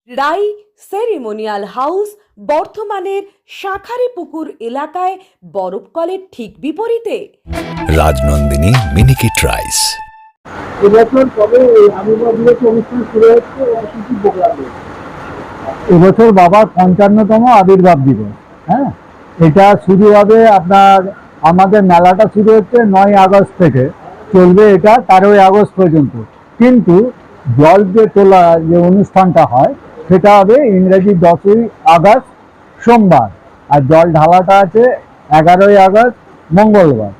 রাই ceremonial house বর্ধমানের শাঁখারীপুকুর এলাকায় বরফকলের ঠিক বিপরীতে। রাজনন্দিনী মিনিকিট রাইস। এবছর কবে আবির্ভাব দিবস অনুষ্ঠান শুরু হচ্ছে এবং কি কি প্রোগ্রাম রয়েছে? এবছর বাবার ৫৫তম আবির্ভাব দিবস। হ্যাঁ, এটা শুরু হবে আপনার, আমাদের মেলাটা শুরু হচ্ছে ৯ আগস্ট থেকে, চলবে এটা ১৩ই আগস্ট পর্যন্ত। কিন্তু জল যে তোলা যে অনুষ্ঠানটা হয় সেটা হবে ইংরেজি ১০ই আগস্ট সোমবার, আর জল ঢালাটা আছে ১১ই আগস্ট মঙ্গলবার।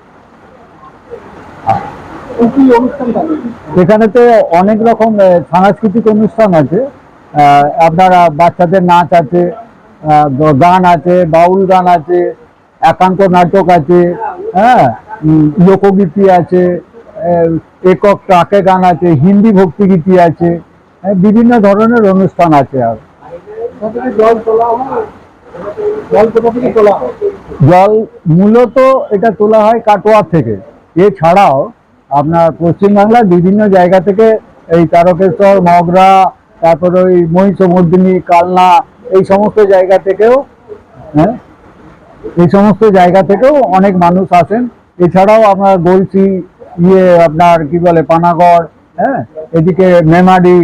এখানে তো অনেক রকম সাংস্কৃতিক অনুষ্ঠান আছে, আপনারা বাচ্চাদের নাচ আছে, গান আছে, বাউল গান আছে, একাঙ্ক নাটক আছে, হ্যাঁ, লোকগীতি আছে, একক ট্রাকে গান আছে, হিন্দি ভক্তিগীতি আছে, বিভিন্ন ধরনের অনুষ্ঠান আছে। আর জল তোলা হয়, জল কোথা থেকে তোলা হয়? জল মূলত এটা তোলা হয় কাটোয়া থেকে। এছাড়াও আপনার পশ্চিমবাংলার বিভিন্ন জায়গা থেকে, এই তারকেশ্বর, মগরা, তারপরে ওই মহিষমর্দিনী, কালনা, এই সমস্ত জায়গা থেকেও, হ্যাঁ, এই সমস্ত জায়গা থেকেও অনেক মানুষ আসেন। এছাড়াও আপনার গলসি, আপনার কি বলে পানাগড়, হ্যাঁ, এদিকে মেমারি,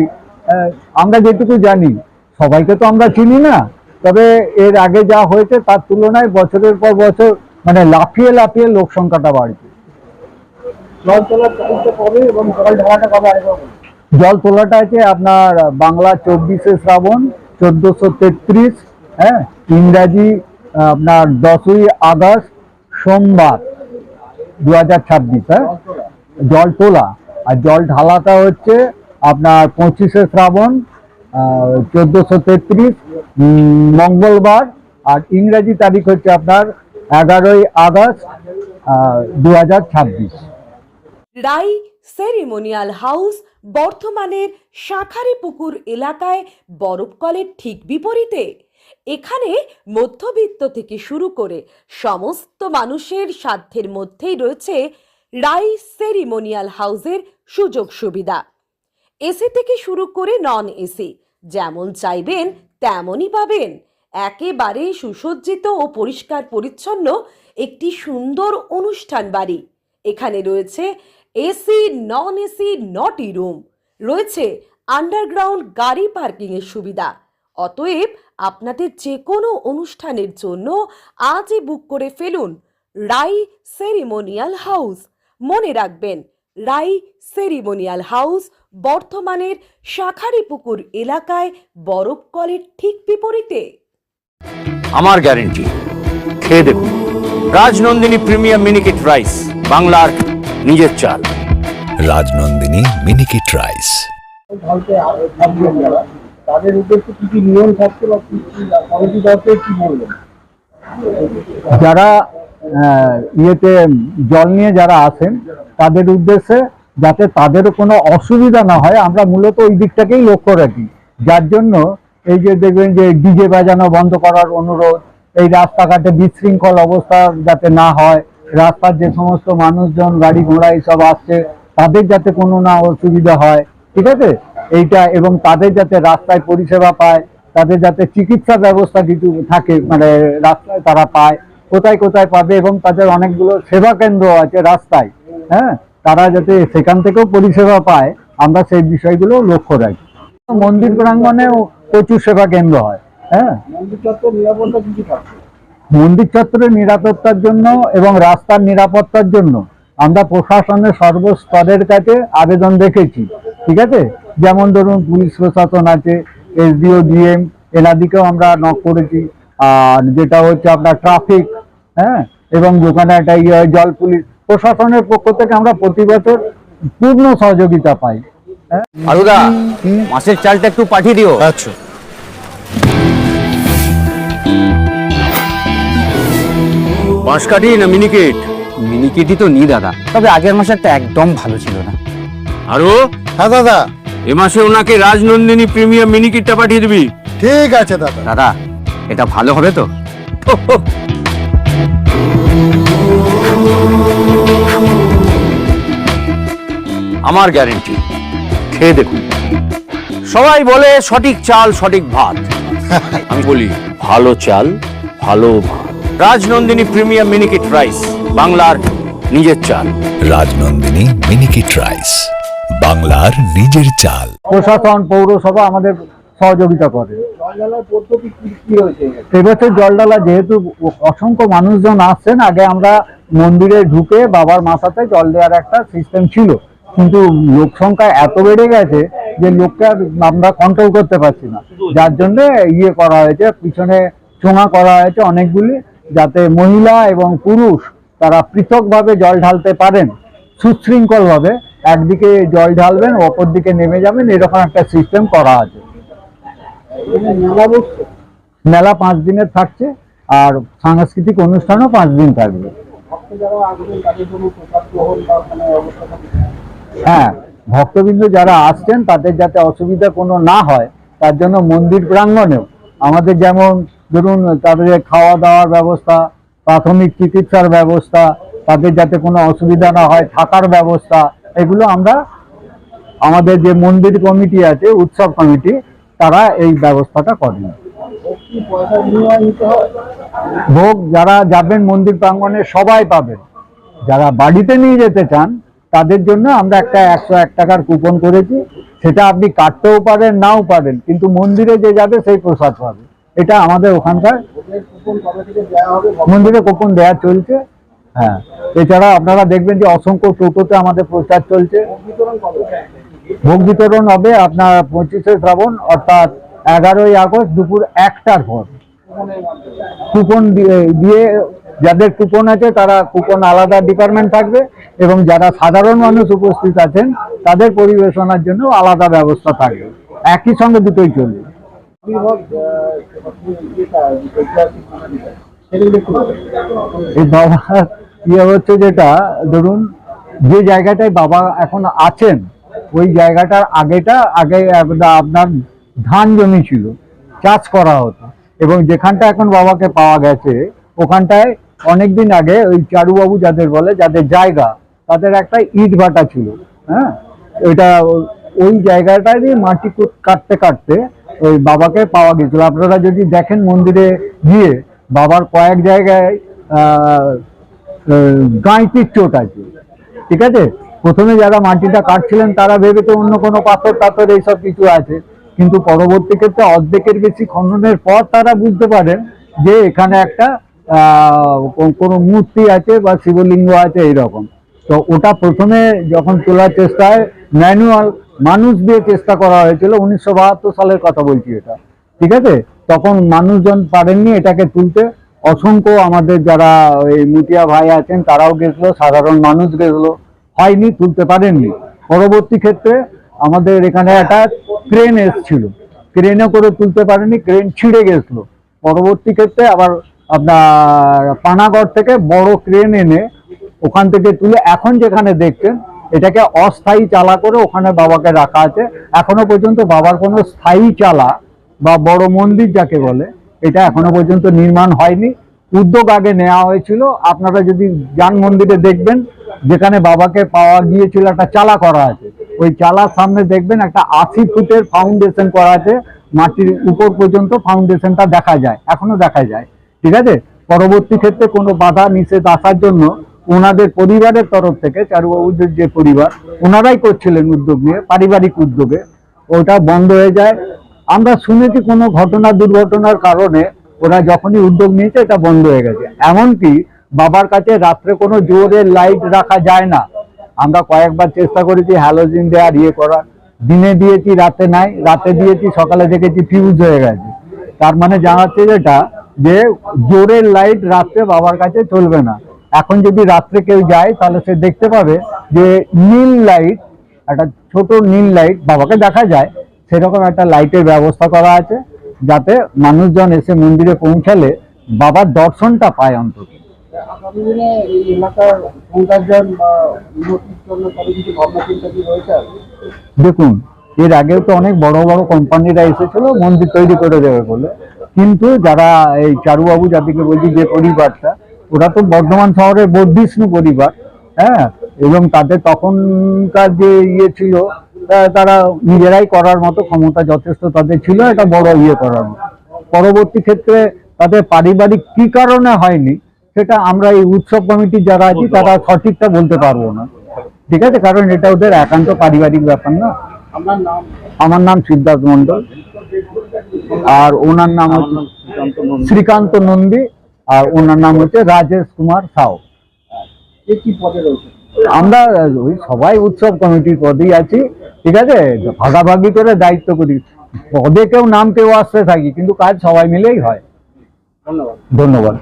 আমরা যেটুকু জানি, সবাইকে তো আমরা চিনি না, তবে এর আগে যা হয়েছে তার তুলনায় বছরের পর বছর মানে লাফিয়ে লাফিয়ে লোক সংখ্যাটা বাড়ছে। জল তোলার তারিখটা কবে এবং জল ঢালাটা কবে? জল তোলাটা আছে আপনার বাংলা ২৪শে শ্রাবণ ১৪৩৩, হ্যাঁ, ইংরাজি আপনার ১০ই আগস্ট সোমবার ২০২৬, হ্যাঁ, জল তোলা। আর জল ঢালাটা হচ্ছে আপনার ২৫শে শ্রাবণ ১৪৩৩ মঙ্গলবার, আর ইংরাজি তারিখ হচ্ছে আপনার ১১ই আগস্ট ২০২৬। রাই সেরিমোনিয়াল হাউস বর্ধমানের শাঁখারীপুকুর এলাকায় বরফকলের ঠিক বিপরীতে। এখানে মধ্যবিত্ত থেকে শুরু করে সমস্ত মানুষের সাধ্যের মধ্যেই রয়েছে রাই সেরিমোনিয়াল হাউসের সুযোগ সুবিধা। এসি থেকে শুরু করে নন এসি, যেমন চাইবেন তেমনই পাবেন। একেবারে সুসজ্জিত ও পরিষ্কার পরিচ্ছন্ন একটি সুন্দর অনুষ্ঠান বাড়ি। এখানে রয়েছে এসি, নন এসি, নটি রুম, রয়েছে আন্ডারগ্রাউন্ড গাড়ি পার্কিংয়ের সুবিধা। অতএব আপনাদের যে কোনো অনুষ্ঠানের জন্য আজই বুক করে ফেলুন রাই সেরিমোনিয়াল হাউস। মনে রাখবেন, রাই সেরিমোনিয়াল হাউস বর্ধমানের শাঁখারীপুকুর এলাকায় বরফকলের ঠিক বিপরীতে। আমার গ্যারেন্টি, খেয়ে দেখুন রাজনন্দিনী প্রিমিয়াম মিনিকিট রাইস, বাংলার নিজের চাল। রাজনন্দিনী মিনিকিট রাইস। তাদের উদ্দেশ্যে কি কি নিয়ম থাকছে বা কি কমিটি দরকার কি বলবেন? যারা ইয়েতে জল নিয়ে যারা আসেন তাদের উদ্দেশ্যে যাতে তাদেরও কোনো অসুবিধা না হয়, আমরা মূলত ওই দিকটাকেই লক্ষ্য রাখি। যার জন্য এই যে দেখবেন যে ডিজে বাজানো বন্ধ করার অনুরোধ, এই রাস্তাঘাটে বিশৃঙ্খল অবস্থা যাতে না হয়, রাস্তার যে সমস্ত মানুষজন গাড়ি ঘোড়া এইসব আসছে তাদের যাতে কোনো না অসুবিধা হয়, ঠিক আছে, এইটা, এবং তাদের যাতে রাস্তায় পরিষেবা পায়, তাদের যাতে চিকিৎসা ব্যবস্থা কিছু থাকে, মানে রাস্তায় তারা পায়, কোথায় কোথায় পাবে, এবং তাদের অনেকগুলো সেবা কেন্দ্র আছে রাস্তায়, হ্যাঁ, তারা যাতে সেখান থেকেও পরিষেবা পায়, আমরা সেই বিষয়গুলো লক্ষ্য রাখি। মন্দির প্রাঙ্গণেও প্রচুর সেবা কেন্দ্র হয়, হ্যাঁ। মন্দির চত্বর নিরাপত্তা কি কি থাকছে? মন্দির চত্বরের নিরাপত্তার জন্য এবং রাস্তার নিরাপত্তার জন্য আমরা প্রশাসনের সর্বস্তরের কাছে আবেদন রেখেছি, ঠিক আছে। যেমন ধরুন পুলিশ প্রশাসন আছে, এসডিও, ডিএম, এনাদিকেও আমরা নক করেছি। আর যেটা হচ্ছে আপনার ট্রাফিক, হ্যাঁ, এবং যেখানে একটা জল পুলিশ প্রশাসনের পক্ষ থেকে আমরা প্রতি বছর পূর্ণ সহযোগিতা পাই। আরুদা, মাছের চালটা একটু পাঠিয়ে দিও। আচ্ছা। বাঁশকাঠি না মিনিকেট? মিনিকেটই তো নি দাদা, তবে আগের মাসেরটা একদম ভালো ছিল না। আরো? হ্যাঁ দাদা। এ মাসে ওনাকে রাজনন্দিনী প্রিমিয়াম মিনিকেটটা পাঠিয়ে দিবি। ঠিক আছে দাদা। দাদা, এটা ভালো হবে তো? আমার গ্যারেন্টি, খেয়ে দেখুন সবাই বলে সঠিক চাল সঠিক ভাত, আমি বলি ভালো চাল ভালো ভাত। রাজনন্দিনী প্রিমিয়াম মিনিকেট রাইস, বাংলার নিজের চাল। রাজনন্দিনী মিনিকেট রাইস, বাংলার নিজের চাল। প্রশাসন, পৌরসভা আমাদের সহযোগিতা করে। এবছর জলডালা যেহেতু অসংখ্য মানুষজন আসছেন, আগে আমরা মন্দিরে ঢুকে বাবার মাথাতে জল দেওয়ার একটা সিস্টেম ছিল, কিন্তু লোক সংখ্যা এত বেড়ে গেছে যে লোককে আর আমরা কন্ট্রোল করতে পারছি না, যার জন্য ইয়ে করা হয়েছে, পিছনে চোঙা করা হয়েছে অনেকগুলি, যাতে মহিলা এবং পুরুষ তারা পৃথকভাবে জল ঢালতে পারেন, সুশৃঙ্খলভাবে একদিকে জল ঢালবেন অপর দিকে নেমে যাবেন, এরকম একটা সিস্টেম করা আছে। মেলা 5 দিনের থাকছে, আর সাংস্কৃতিক অনুষ্ঠানও 5 দিন থাকবে। হ্যাঁ, ভক্তবৃন্দ যারা আসছেন তাদের যাতে অসুবিধা কোনো না হয় তার জন্য মন্দির প্রাঙ্গণেও আমাদের যেমন ধরুন তাদের খাওয়া দাওয়ার ব্যবস্থা, প্রাথমিক চিকিৎসার ব্যবস্থা, তাদের যাতে কোনো অসুবিধা না হয় থাকার ব্যবস্থা, এগুলো আমরা আমাদের যে মন্দির কমিটি আছে, উৎসব কমিটি, তারা এই ব্যবস্থাটা করেন। ভোগ যারা যাবেন মন্দির প্রাঙ্গণে সবাই পাবেন, যারা বাড়িতে নিয়ে যেতে চান তাদের জন্য আমরা একটা 101 টাকার কুপন করেছি, সেটা আপনি কাটতেও পারেন নাও পারেন, কিন্তু মন্দিরে যে যাবে সেই প্রসাদ পাবে। এটা আমাদের ওখানকার মন্দিরে কুপন দেওয়া চলছে। হ্যাঁ, এছাড়া আপনারা দেখবেন যে অসংখ্য টোটোতে আমাদের প্রচার চলছে। ভোগ বিতরণ হবে আপনার 25শে শ্রাবণ অর্থাৎ 11ই আগস্ট দুপুর 1টার পর। কুপন দিয়ে যাদের কুপন আছে তারা কুপন আলাদা ডিপার্টমেন্ট থাকবে, এবং যারা সাধারণ মানুষ উপস্থিত আছেন তাদের পরিবেশনার জন্য আলাদা ব্যবস্থা থাকবে। একই সঙ্গে দুটোই চলবে। এই বাবা ইয়ে হচ্ছে যেটা, ধরুন যে জায়গাটায় বাবা এখন আছেন ওই জায়গাটার আগে আপনার ধান জমি ছিল, চাষ করা হতো, এবং যেখানটা এখন বাবাকে পাওয়া গেছে ওখানটায় অনেকদিন আগে ওই চারুবাবু যাদের বলে, যাদের জায়গা, তাদের একটা ইট ভাটা ছিল। হ্যাঁ, ওইটা ওই জায়গাটারই মাটি কাটতে কাটতে ওই বাবাকে পাওয়া গেছিল। আপনারা যদি দেখেন মন্দিরে গিয়ে বাবার কয়েক জায়গায় গাঁইতির চোট আছে, ঠিক আছে। প্রথমে যারা মাটিটা কাটছিলেন তারা ভেবেছে অন্য কোনো পাথর টাথর এইসব কিছু আছে, কিন্তু পরবর্তী ক্ষেত্রে অর্ধেকের বেশি খননের পর তারা বুঝতে পারেন যে এখানে একটা কোনো মূর্তি আছে বা শিবলিঙ্গ আছে এইরকম। তো ওটা প্রথমে যখন তোলার চেষ্টায় ম্যানুয়াল মানুষ দিয়ে চেষ্টা করা হয়েছিল, 1972 সালের কথা বলছি এটা, ঠিক আছে। তখন মানুষজন পারেননি এটাকে তুলতে, অসংখ্য আমাদের যারা এই মুটিয়া ভাই আছেন তারাও গেছিলো, সাধারণ মানুষ গেছিলো, হয়নি, তুলতে পারেননি। পরবর্তী ক্ষেত্রে আমাদের এখানে একটা ক্রেন এসেছিল, ক্রেনে করে তুলতে পারেনি, ক্রেন ছিঁড়ে গেছিলো। পরবর্তী ক্ষেত্রে আবার আপনার পানাগড় থেকে বড় ক্রেন এনে ওখান থেকে তুলে এখন যেখানে দেখছেন এটাকে অস্থায়ী চালা করে ওখানে বাবাকে রাখা আছে। এখনো পর্যন্ত বাবার কোনো স্থায়ী চালা বা বড় মন্দির যাকে বলে এটা এখনো পর্যন্ত নির্মাণ হয়নি। উদ্যোগ আগে নেওয়া হয়েছিল, আপনারা যদি যান মন্দিরে দেখবেন যেখানে বাবাকে পাওয়া গিয়েছিল একটা চালা করা আছে, ওই চালার সামনে দেখবেন একটা 80 ফুটের ফাউন্ডেশন করা আছে, মাটির উপর পর্যন্ত ফাউন্ডেশনটা দেখা যায়, এখনো দেখা যায়, ঠিক আছে। পরবর্তী ক্ষেত্রে কোনো বাধা নিষেধ আসার জন্য ওনাদের পরিবারের তরফ থেকে, চারুবাবুদের যে পরিবার, ওনারাই করছিলেন উদ্যোগ নিয়ে, পারিবারিক উদ্যোগে, ওটা বন্ধ হয়ে যায়। আমরা শুনেছি কোনো দুর্ঘটনার কারণে ওরা যখনই উদ্যোগ নিয়েছে এটা বন্ধ হয়ে গেছে। এমনকি বাবার কাছে রাত্রে কোনো জোরের লাইট রাখা যায় না, আমরা কয়েকবার চেষ্টা করেছি হ্যালোজিন দেওয়ার ইয়ে করার, দিনে দিয়েছি রাতে নাই, রাতে দিয়েছি সকালে দেখেছি ফিউজ হয়ে গেছে। তার মানে জানাচ্ছে যেটা যে জোরের লাইট রাত্রে বাবার কাছে চলবে না। এখন যদি রাত্রে কেউ যায় তাহলে সে দেখতে পাবে যে নীল লাইট, একটা ছোট নীল লাইট বাবাকে দেখা যায়, সেরকম একটা লাইটের ব্যবস্থা করা আছে, যাতে মানুষজন এসে মন্দিরে পৌঁছালে বাবার দর্শনটা পায় অন্তত। দেখুন, এর আগেও তো অনেক বড় বড় কোম্পানিরা এসেছিল মন্দির তৈরি করে দেবে বলে, কিন্তু যারা এই চারুবাবু যাদেরকে বলছি যে পরিবারটা, ওরা তো বর্ধমান শহরের বর্ধিষ্ণু পরিবার, হ্যাঁ, এবং তাদের তখনকার যে ইয়ে ছিল তারা নিজেরাই করার মতো ক্ষমতা যথেষ্ট তাদের ছিল, এটা বড় ইয়ে করার মতো। পরবর্তী ক্ষেত্রে তাদের পারিবারিক কি কারণে হয়নি সেটা আমরা এই উৎসব কমিটি যারা আছি তারা সঠিকটা বলতে পারবো না, ঠিক আছে, কারণ এটা ওদের একান্ত পারিবারিক ব্যাপার না। আমার নাম সিদ্ধার্থ মন্ডল, আর ওনার নাম হচ্ছে শ্রীকান্ত নন্দী, আর ওনার নাম হচ্ছে রাজেশ কুমার সাউ। আমরা ওই সবাই উৎসব কমিটির পদেই আছি, ঠিক আছে, ভাগাভাগি করে দায়িত্ব করি, পদে কেউ নাম কেউ আসতে থাকি, কিন্তু কাজ সবাই মিলেই হয়। ধন্যবাদ।